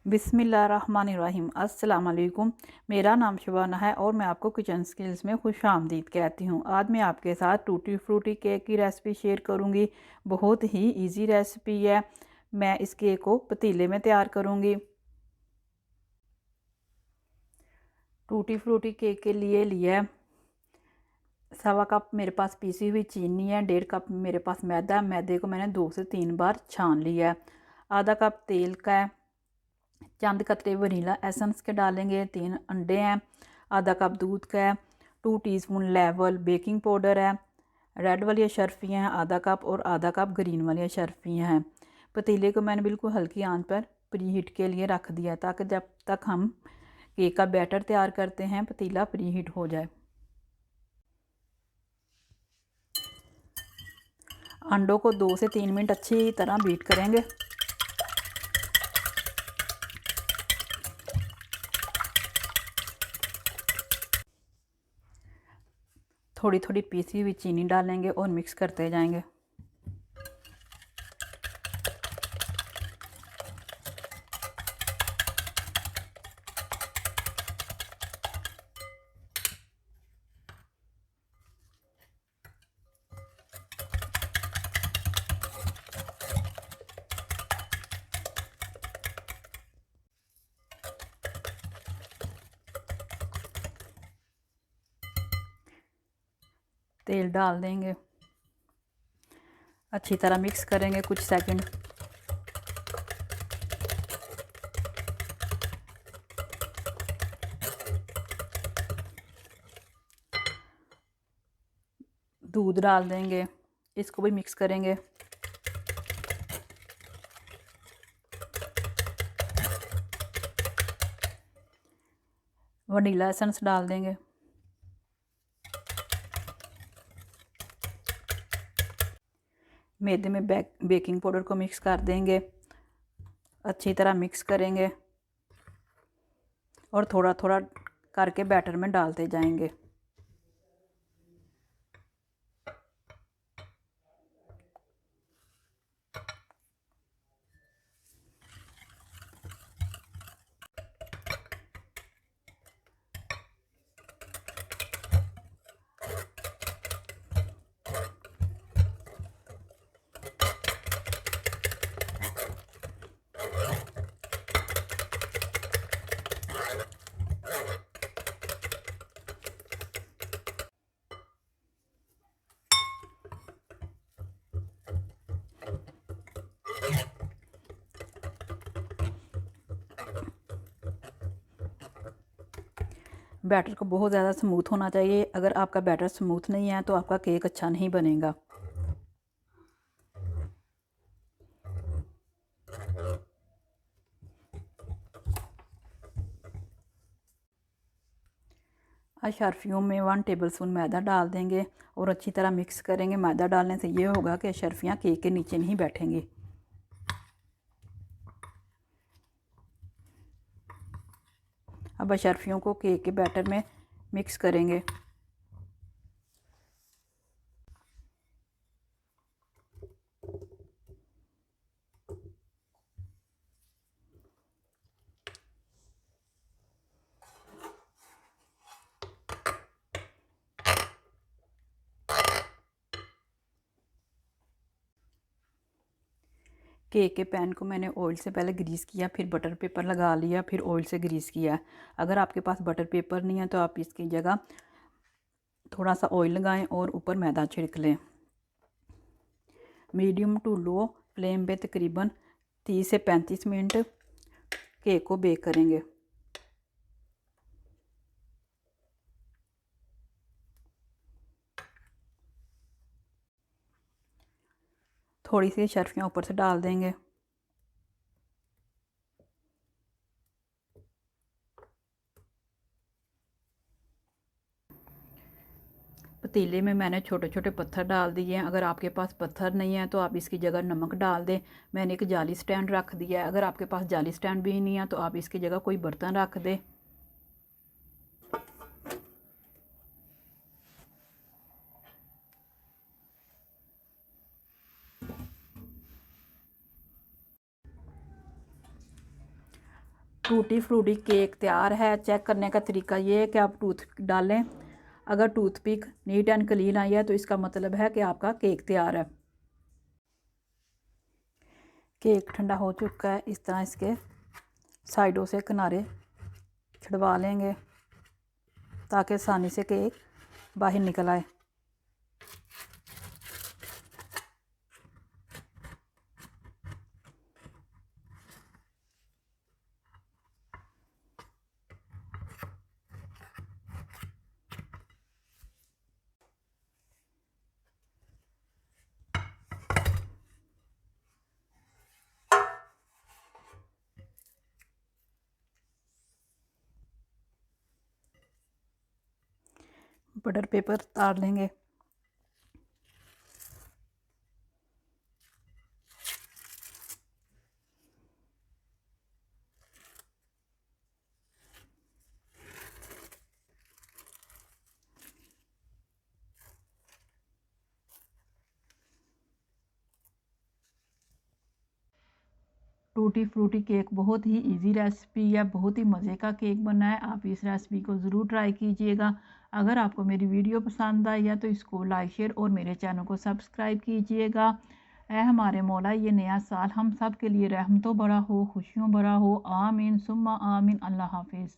बिस्मिल्लाहिर्रहमानिर्रहीम। अस्सलाम वालेकुम। मेरा नाम शबाना है और मैं आपको किचन स्किल्स में खुश आमदीद कहती हूँ। आज मैं आपके साथ टूटी फ्रूटी केक की रेसिपी शेयर करूँगी। बहुत ही इजी रेसिपी है। मैं इस केक को पतीले में तैयार करूँगी। टूटी फ्रूटी केक के लिए लिया 1/2 कप मेरे पास पीसी हुई चीनी है। 1.5 कप मेरे पास मैदा है। मैदे को मैंने 2 से 3 बार छान लिया है। आधा कप तेल का है। चंद कतरे वनीला एसेंस के डालेंगे। 3 अंडे हैं। आधा कप दूध का है। 2 टीस्पून लेवल बेकिंग पाउडर है। रेड वाली अशरफियाँ हैं आधा कप और आधा कप ग्रीन वाली अशरफियाँ हैं। पतीले को मैंने बिल्कुल हल्की आंच पर प्री हीट के लिए रख दिया ताकि जब तक हम केक का बैटर तैयार करते हैं पतीला प्री हीट हो जाए। अंडों को 2 से 3 मिनट अच्छी तरह बीट करेंगे। थोड़ी थोड़ी पीसी हुई चीनी डालेंगे और मिक्स करते जाएंगे। तेल डाल देंगे। अच्छी तरह मिक्स करेंगे कुछ सेकंड। दूध डाल देंगे। इसको भी मिक्स करेंगे। वनीला एसेंस डाल देंगे। मैदे में बेकिंग पाउडर को मिक्स कर देंगे। अच्छी तरह मिक्स करेंगे और थोड़ा थोड़ा करके बैटर में डालते जाएंगे। बैटर को बहुत ज़्यादा स्मूथ होना चाहिए। अगर आपका बैटर स्मूथ नहीं है तो आपका केक अच्छा नहीं बनेगा। अशरफियों में 1 टेबलस्पून मैदा डाल देंगे और अच्छी तरह मिक्स करेंगे। मैदा डालने से ये होगा कि अशरफियाँ केक के नीचे नहीं बैठेंगी। अब अशरफियों को केक के बैटर में मिक्स करेंगे। केक के पैन को मैंने ऑयल से पहले ग्रीस किया, फिर बटर पेपर लगा लिया, फिर ऑयल से ग्रीस किया। अगर आपके पास बटर पेपर नहीं है तो आप इसकी जगह थोड़ा सा ऑयल लगाएं और ऊपर मैदा छिड़क लें। मीडियम टू लो फ्लेम पे तकरीबन 30 से 35 मिनट केक को बेक करेंगे। थोड़ी सी शर्फियाँ ऊपर से डाल देंगे। पतीले में मैंने छोटे छोटे पत्थर डाल दिए हैं। अगर आपके पास पत्थर नहीं है तो आप इसकी जगह नमक डाल दें। मैंने एक जाली स्टैंड रख दिया है। अगर आपके पास जाली स्टैंड भी नहीं है तो आप इसकी जगह कोई बर्तन रख दें। टूटी फ्रूटी केक तैयार है। चेक करने का तरीका ये है कि आप टूथ डालें, अगर टूथपिक नीट एंड क्लीन आई है तो इसका मतलब है कि आपका केक तैयार है। केक ठंडा हो चुका है। इस तरह इसके साइडों से किनारे छुड़वा लेंगे ताकि आसानी से केक बाहर निकल आए। बटर पेपर उतार लेंगे। टूटी फ्रूटी केक बहुत ही इजी रेसिपी है, बहुत ही मज़े का केक बना है। आप इस रेसिपी को ज़रूर ट्राई कीजिएगा। अगर आपको मेरी वीडियो पसंद आई है तो इसको लाइक शेयर और मेरे चैनल को सब्सक्राइब कीजिएगा। ऐ हमारे मौला, ये नया साल हम सब के लिए रहमतों भरा हो, खुशियों भरा हो। आमीन सुम्मा आमीन। अल्लाह हाफिज़।